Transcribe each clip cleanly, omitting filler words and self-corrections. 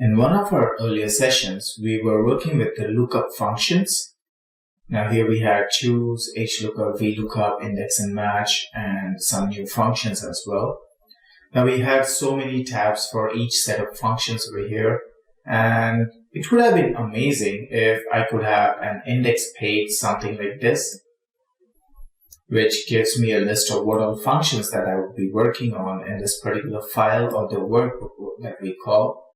In one of our earlier sessions, we were working with the lookup functions. Now here we had choose, HLOOKUP, VLOOKUP, index and match, and some new functions as well. Now we had so many tabs for each set of functions over here, and it would have been amazing if I could have an index page, something like this, which gives me a list of what all functions that I would be working on in this particular file or the workbook that we call.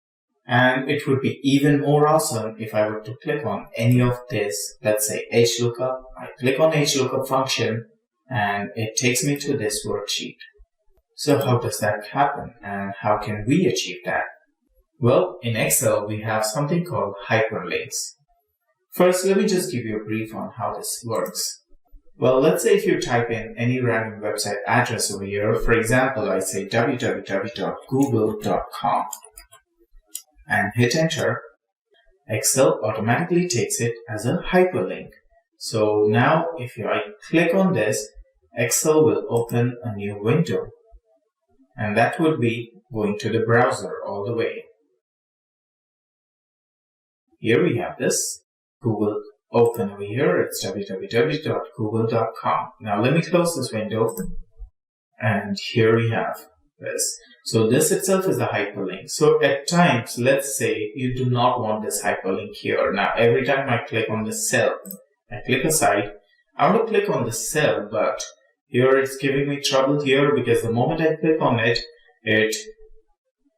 And it would be even more awesome if I were to click on any of this, let's say HLOOKUP. I click on HLOOKUP function and it takes me to this worksheet. So how does that happen and how can we achieve that? Well, in Excel, we have something called hyperlinks. First, let me just give you a brief on how this works. Well, let's say if you type in any random website address over here, for example, I say www.google.com. and hit enter, Excel automatically takes it as a hyperlink. So now if I click on this, Excel will open a new window. And that would be going to the browser all the way. Here we have this Google open over here. It's www.google.com. Now let me close this window. And here we have this. So this itself is the hyperlink. So at times, let's say you do not want this hyperlink here. Now every time I click on the cell, I click aside, I want to click on the cell, but here it's giving me trouble here because the moment I click on it, it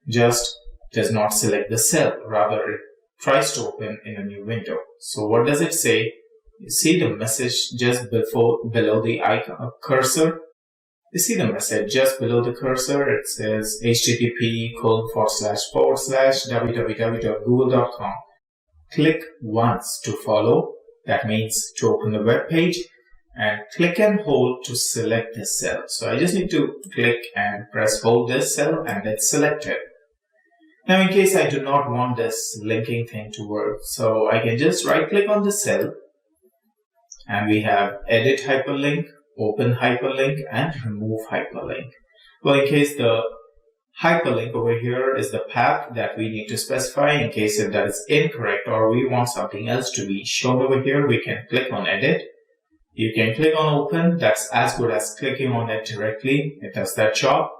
just does not select the cell. Rather, it tries to open in a new window. So what does it say? You see the message just below the icon cursor? You see the message just below the cursor. It says http://www.google.com. Click once to follow. That means to open the web page. And click and hold to select this cell. So I just need to click and press hold this cell and it's selected. Now in case I do not want this linking thing to work, so I can just right click on the cell and we have edit hyperlink, open hyperlink and remove hyperlink. Well, in case the hyperlink over here is the path that we need to specify, in case if that is incorrect or we want something else to be shown over here, we can click on edit. You can click on open. That's as good as clicking on it directly. It does that job.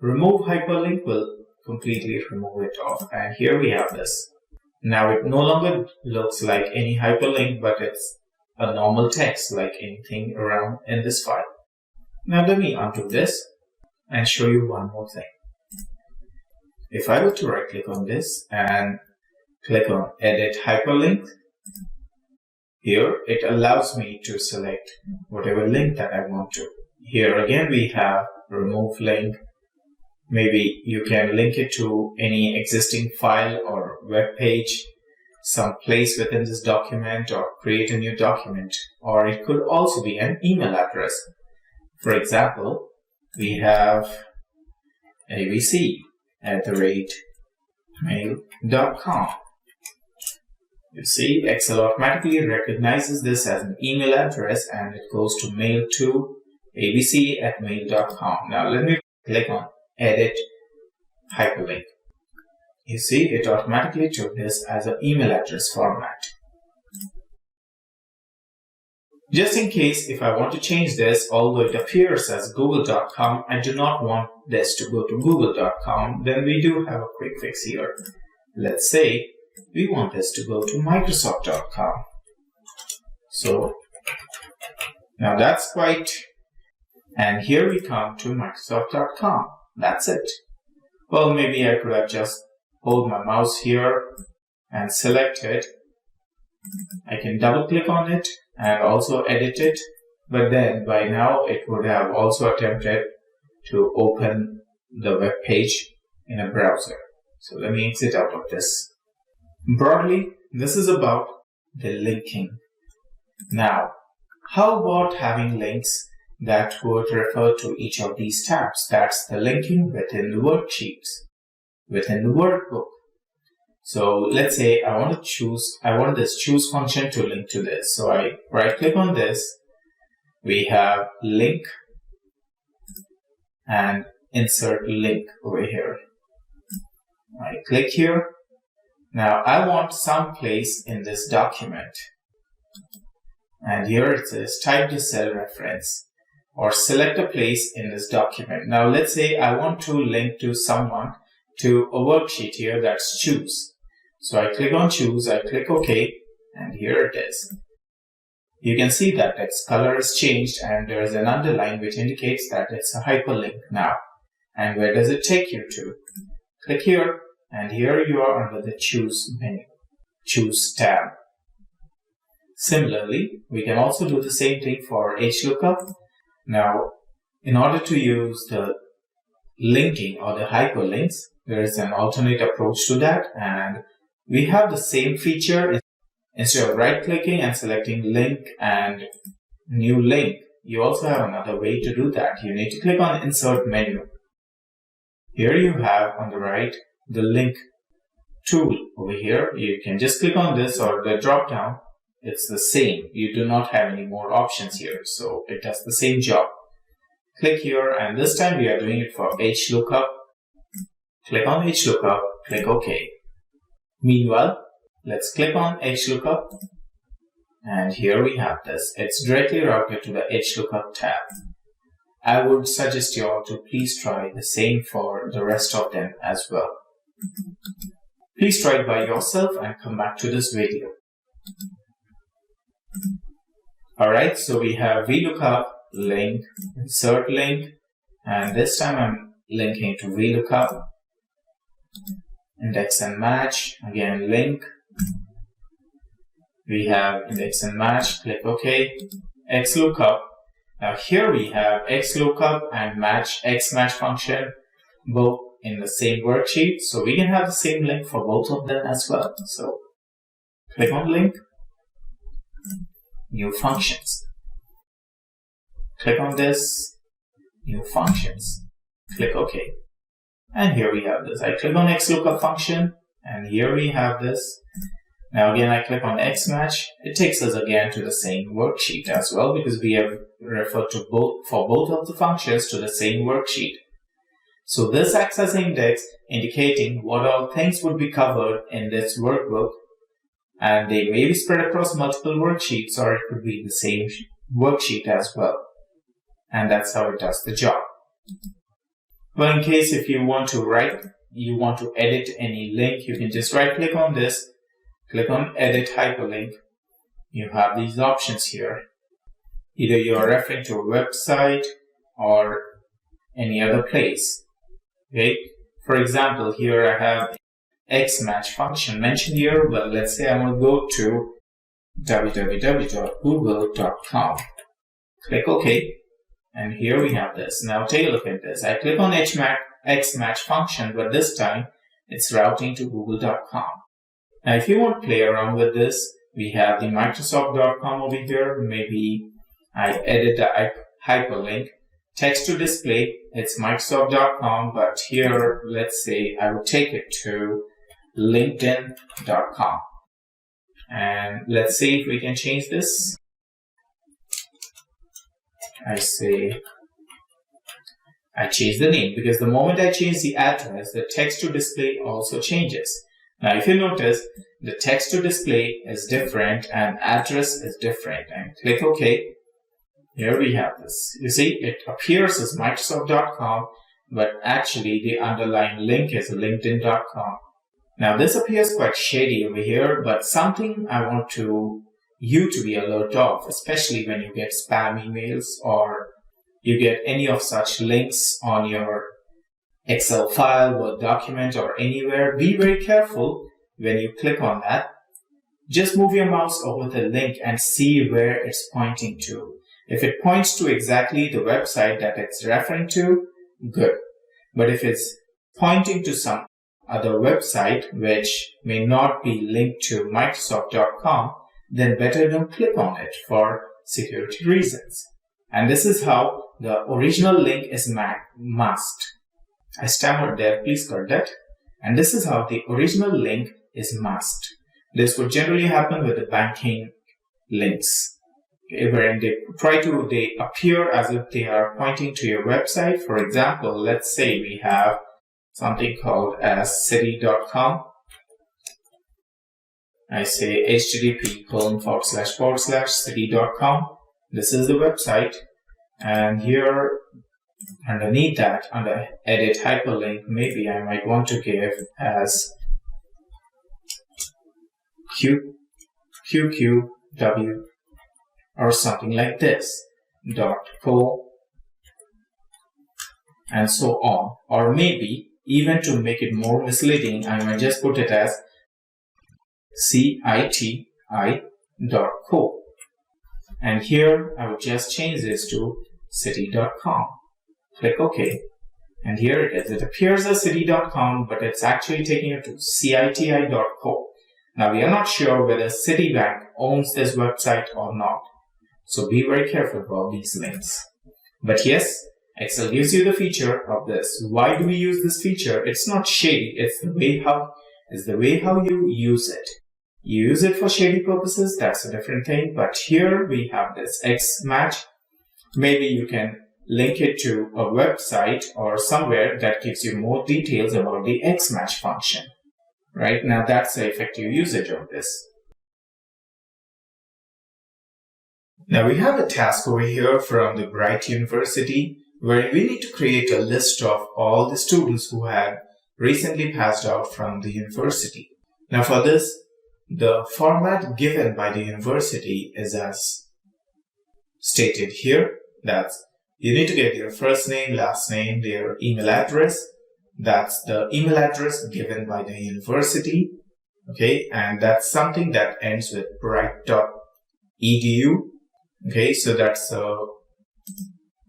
Remove hyperlink will completely remove it off. And here we have this. Now it no longer looks like any hyperlink, but it's a normal text like anything around in this file. Now let me undo this and show you one more thing. If I were to right click on this and click on edit hyperlink, here it allows me to select whatever link that I want to. Here again we have remove link. Maybe you can link it to any existing file or web page, some place within this document, or create a new document, or it could also be an email address. For example, we have abc@mail.com. You see, Excel automatically recognizes this as an email address and it goes to mail to abc@mail.com. Now let me click on edit hyperlink. You see, it automatically took this as an email address format. Just in case if I want to change this, although it appears as google.com, I do not want this to go to google.com, then we do have a quick fix here. Let's say we want this to go to microsoft.com. So now that's and here we come to microsoft.com. That's it. Well, maybe I could have just hold my mouse here and select it. I can double click on it and also edit it, but then by now it would have also attempted to open the web page in a browser. So let me exit out of this. Broadly, this is about the linking. Now, how about having links that would refer to each of these tabs? That's the linking within the worksheets, within the workbook. So let's say I want this choose function to link to this. So I right click on this. We have link and insert link over here. I click here Now I want some place in this document. And here it says type the cell reference or select a place in this document. Now let's say I want to link to someone to a worksheet here that's choose. So I click on choose, I click OK, and here it is. You can see that its color is changed and there is an underline which indicates that it's a hyperlink now. And where does it take you to? Click here, and here you are under the choose menu, choose tab. Similarly, we can also do the same thing for HLOOKUP. Now, in order to use the linking or the hyperlinks, there is an alternate approach to that, and we have the same feature. Instead of right-clicking and selecting link and new link, you also have another way to do that. You need to click on insert menu. Here you have on the right the link tool over here. You can just click on this or the drop down. It's the same. You do not have any more options here, so it does the same job. Click here, and this time we are doing it for HLOOKUP. Click on HLOOKUP, click OK. Meanwhile, let's click on HLOOKUP, and here we have this. It's directly routed to the HLOOKUP tab. I would suggest you all to please try the same for the rest of them as well. Please try it by yourself and come back to this video. Alright, so we have VLOOKUP, link, insert link, and this time I'm linking to VLOOKUP, index and match, again link. We have index and match, click OK, XLOOKUP. Now here we have XLOOKUP and XMatch function, both in the same worksheet. So we can have the same link for both of them as well. So click on link, new functions. Click on this, new functions. Click OK. And here we have this. I click on XLOOKUP function, and here we have this. Now again, I click on XMatch. It takes us again to the same worksheet as well, because we have referred to both of the functions to the same worksheet. So this acts as an index indicating what all things would be covered in this workbook, and they may be spread across multiple worksheets, or it could be the same worksheet as well. And that's how it does the job. Well, in case if you want to edit any link, you can just right click on this, click on edit hyperlink. You have these options here. Either you are referring to a website or any other place. Okay. For example, here I have XMatch function mentioned here, but let's say I want to go to www.google.com. Click OK. And here we have this. Now take a look at this. I click on XMatch function, but this time it's routing to google.com. Now if you want to play around with this, we have the Microsoft.com over here. Maybe I edit the hyperlink. Text to display, it's Microsoft.com, but here, let's say I would take it to LinkedIn.com. And let's see if we can change this. I change the name, because the moment I change the address, the text to display also changes. Now, if you notice, the text to display is different and address is different. And click OK. Here we have this. You see, it appears as Microsoft.com, but actually the underlying link is LinkedIn.com. Now, this appears quite shady over here, but something I want you to be alert of, especially when you get spam emails or you get any of such links on your Excel file, Word document, or anywhere. Be very careful when you click on that. Just move your mouse over the link and see where it's pointing to. If it points to exactly the website that it's referring to, good. But if it's pointing to some other website which may not be linked to Microsoft.com, then better don't click on it for security reasons. And this is how the original link is masked. I stammered there, please correct that. And this is how the original link is masked. This would generally happen with the banking links, wherein they appear as if they are pointing to your website. For example, let's say we have something called as city.com. I say http://city.com. This is the website, and here underneath that, under edit hyperlink, maybe I might want to give as QQW or something like this, .co, and so on. Or maybe, even to make it more misleading, I might just put it as citi.co. And here I would just change this to city.com. Click OK. And here it is. It appears as city.com, but it's actually taking it to citi.co. Now we are not sure whether Citibank owns this website or not. So be very careful about these links. But yes, Excel gives you the feature of this. Why do we use this feature? It's not shady. It's the way how you use it. You use it for shady purposes, that's a different thing. But here we have this X match. Maybe you can link it to a website or somewhere that gives you more details about the X match function. Right now, that's the effective usage of this. Now we have a task over here from the Bright University where we need to create a list of all the students who had recently passed out from the university. Now for this, the format given by the university is as stated here. That's you need to get your first name, last name, their email address. That's the email address given by the university. Okay, and that's something that ends with bright.edu. Okay, so that's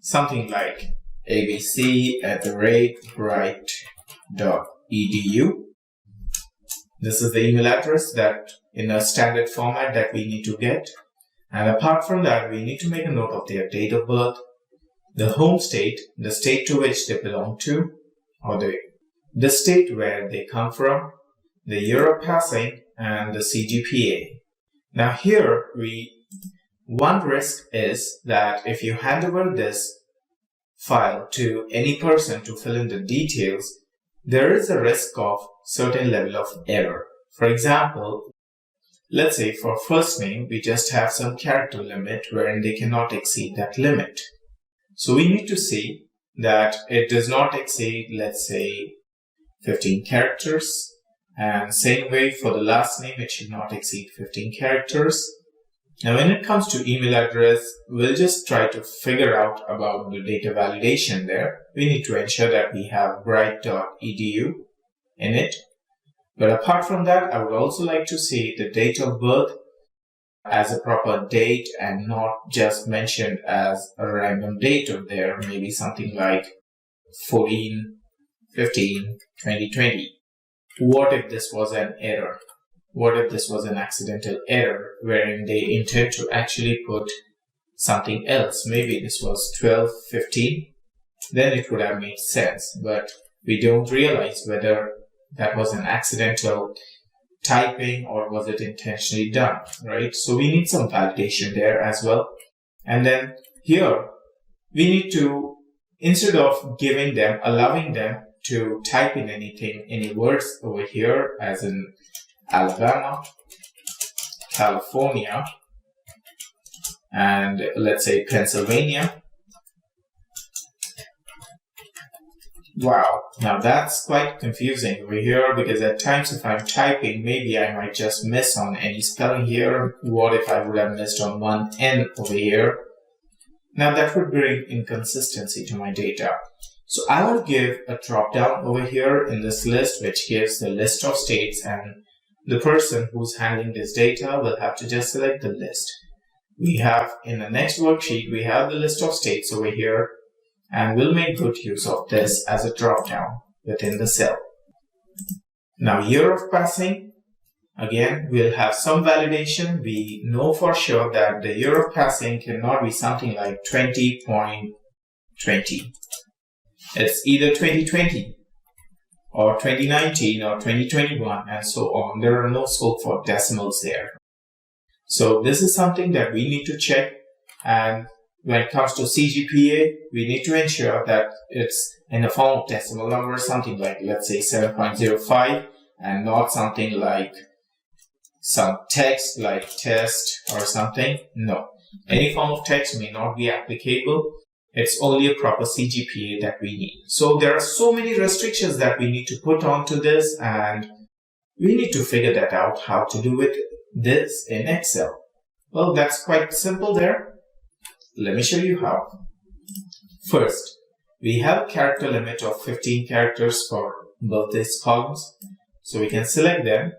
something like abc@bright.edu. This is the email address that in a standard format that we need to get. And apart from that, we need to make a note of their date of birth, the home state, the state to which they belong to, or the state where they come from, the year of passing, and the CGPA. Now here, one risk is that if you hand over this file to any person to fill in the details, there is a risk of certain level of error. For example, let's say for first name, we just have some character limit wherein they cannot exceed that limit. So we need to see that it does not exceed, let's say, 15 characters. And same way for the last name, it should not exceed 15 characters. Now, when it comes to email address, we'll just try to figure out about the data validation there. We need to ensure that we have bright.edu in it. But apart from that, I would also like to see the date of birth as a proper date and not just mentioned as a random date of there, maybe something like 14/15/2020. What if this was an error? What if this was an accidental error wherein they intend to actually put something else? Maybe this was 12/15, then it would have made sense, but we don't realize whether that was an accidental typing or was it intentionally done, right? So we need some validation there as well. And then here, we need to, instead of allowing them to type in any words over here, as in Alabama, California, and let's say Pennsylvania. Wow, now that's quite confusing over here because at times if I'm typing, maybe I might just miss on any spelling here. What if I would have missed on one N over here? Now that would bring inconsistency to my data. So I will give a drop down over here in this list, which gives the list of states, and the person who's handling this data will have to just select the list. We have in the next worksheet, we have the list of states over here, and we'll make good use of this as a drop down within the cell. Now, year of passing, again, we'll have some validation. We know for sure that the year of passing cannot be something like 20.20. It's either 2020 or 2019 or 2021 and so on. There are no scope for decimals there. So this is something that we need to check. And when it comes to CGPA, we need to ensure that it's in the form of decimal number, something like, let's say 7.05 and not something like some text like test or something. No, any form of text may not be applicable. It's only a proper CGPA that we need. So there are so many restrictions that we need to put onto this, and we need to figure that out, how to do with this in Excel. Well, that's quite simple there. Let me show you how. First, we have a character limit of 15 characters for both these columns. So we can select them.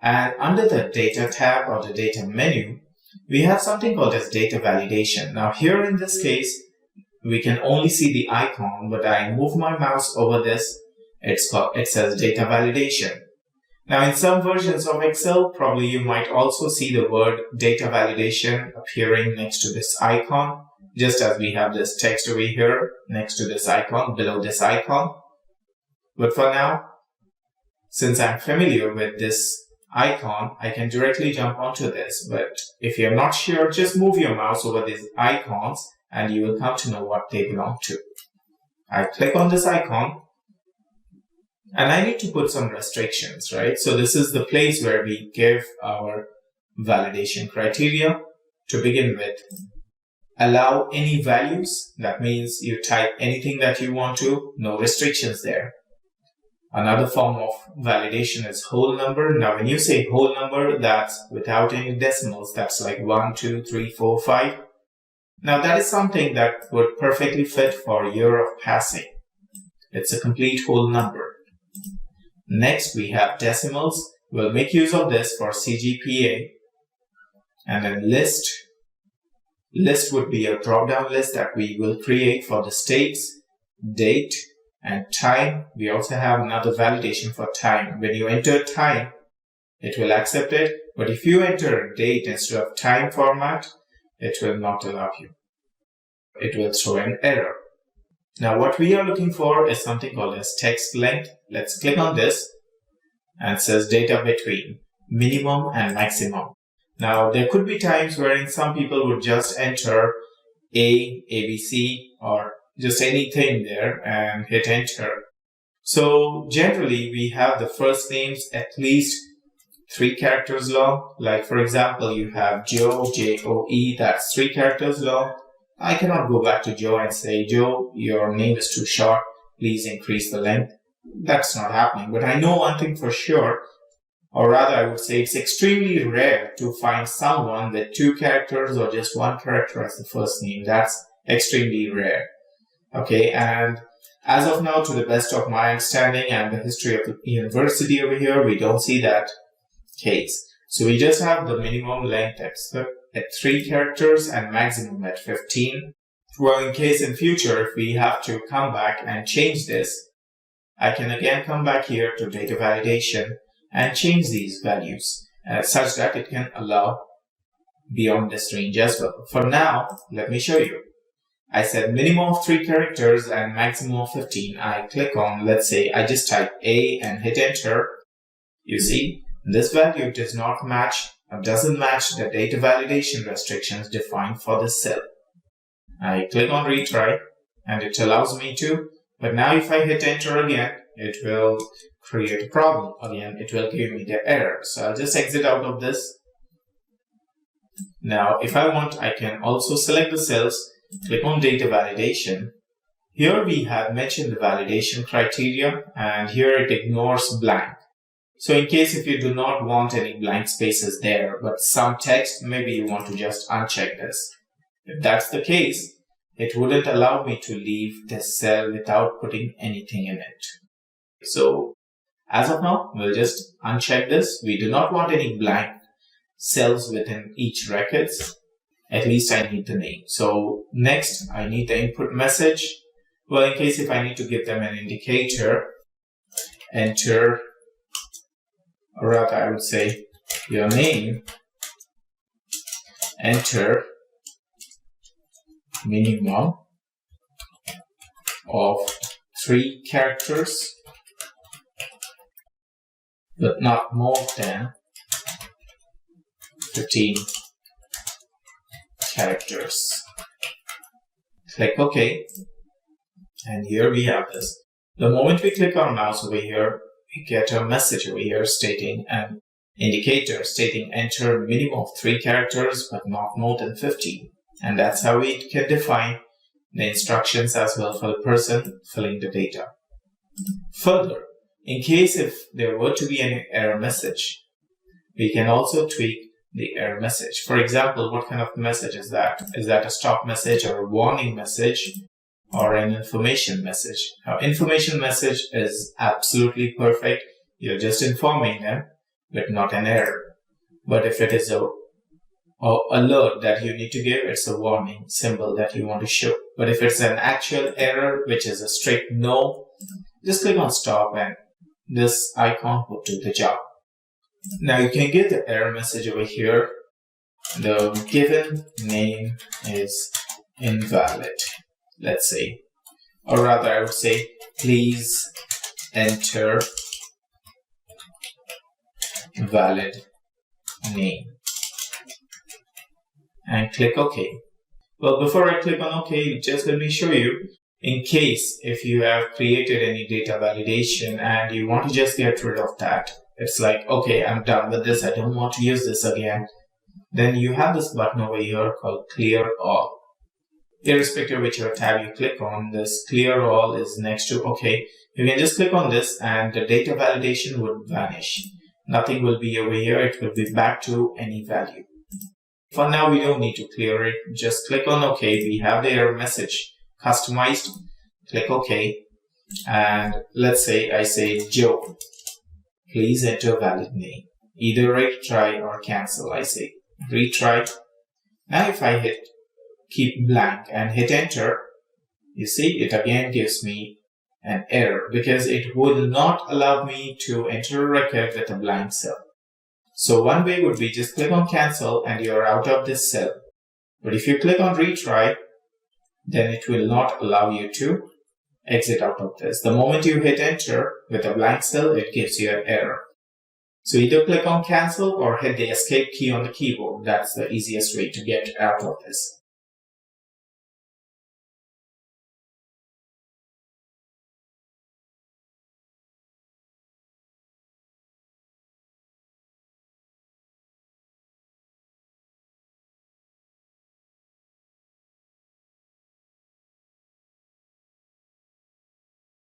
And under the data tab or the data menu, we have something called as data validation. Now here in this case, we can only see the icon, but I move my mouse over this. It says data validation. Now in some versions of Excel, probably you might also see the word data validation appearing next to this icon, just as we have this text over here next to this icon, below this icon. But for now, since I'm familiar with this icon, I can directly jump onto this. But if you're not sure, just move your mouse over these icons and you will come to know what they belong to. I click on this icon and I need to put some restrictions, right? So this is the place where we give our validation criteria. To begin with, allow any values. That means you type anything that you want to, no restrictions there. Another form of validation is whole number. Now, when you say whole number, that's without any decimals. That's like 1, 2, 3, 4, 5. Now, that is something that would perfectly fit for year of passing. It's a complete whole number. Next, we have decimals. We'll make use of this for CGPA. And then list. List would be a drop-down list that we will create for the states, date, and time. We also have another validation for time. When you enter time, it will accept it. But if you enter date instead of time format, it will not allow you. It will throw an error. Now what we are looking for is something called as text length. Let's click on this and it says data between minimum and maximum. Now there could be times wherein some people would just enter ABC or just anything there and hit enter. So generally we have the first names at least 3 characters long. Like for example, you have Joe, J-O-E, that's 3 characters long. I cannot go back to Joe and say, Joe, your name is too short, please increase the length. That's not happening. But I know one thing for sure, or rather I would say it's extremely rare to find someone with 2 characters or just 1 character as the first name. That's extremely rare. Okay, and as of now, to the best of my understanding and the history of the university over here, we don't see that case. So we just have the minimum length at 3 characters and maximum at 15. Well, in case in future, if we have to come back and change this, I can again come back here to data validation and change these values such that it can allow beyond this range as well. For now, let me show you. I said minimum of 3 characters and maximum of 15. I click on, let's say, I just type A and hit enter. You see, this value does not match or doesn't match the data validation restrictions defined for this cell. I click on retry and it allows me to, but now if I hit enter again, it will create a problem. Again, it will give me the error. So I'll just exit out of this. Now, if I want, I can also select the cells, click on data validation. Here we have mentioned the validation criteria and here it ignores blank. So in case if you do not want any blank spaces there, but some text, maybe you want to just uncheck this. If that's the case, it wouldn't allow me to leave this cell without putting anything in it. So as of now, we'll just uncheck this. We do not want any blank cells within each records. At least I need the name. So next, I need the input message. Well, in case if I need to give them an indicator, enter, or rather I would say your name, enter minimum of 3 characters, but not more than 15 characters. Click OK. And here we have this. The moment we click our mouse over here, we get a message over here stating, and indicator stating enter minimum of 3 characters but not more than 50. And that's how we can define the instructions as well for the person filling the data. Further, in case if there were to be an error message, we can also tweak the error message. For example, what kind of message is that? Is that a stop message or a warning message or an information message? Now, information message is absolutely perfect. You're just informing them, but not an error. But if it is a alert that you need to give, it's a warning symbol that you want to show. But if it's an actual error, which is a straight no, just click on stop and this icon will do the job. Now you can get the error message over here. The given name is invalid, let's say. Or rather, I would say, please enter valid name. And click OK. Well, before I click on OK, just let me show you, in case if you have created any data validation and you want to just get rid of that, it's like, okay, I'm done with this, I don't want to use this again. Then you have this button over here called Clear All. Irrespective of whichever tab you click on, this Clear All is next to OK. You can just click on this and the data validation would vanish. Nothing will be over here, it will be back to any value. For now, we don't need to clear it. Just click on OK. We have the error message customized. Click OK. And let's say I say Joe. Please enter valid name. Either retry or cancel. I say retry. Now if I hit keep blank and hit enter, you see it again gives me an error because it will not allow me to enter a record with a blank cell. So one way would be just click on cancel and you're out of this cell. But if you click on retry, then it will not allow you to exit out of this. The moment you hit enter with a blank cell, it gives you an error. So either click on cancel or hit the escape key on the keyboard. That's the easiest way to get out of this.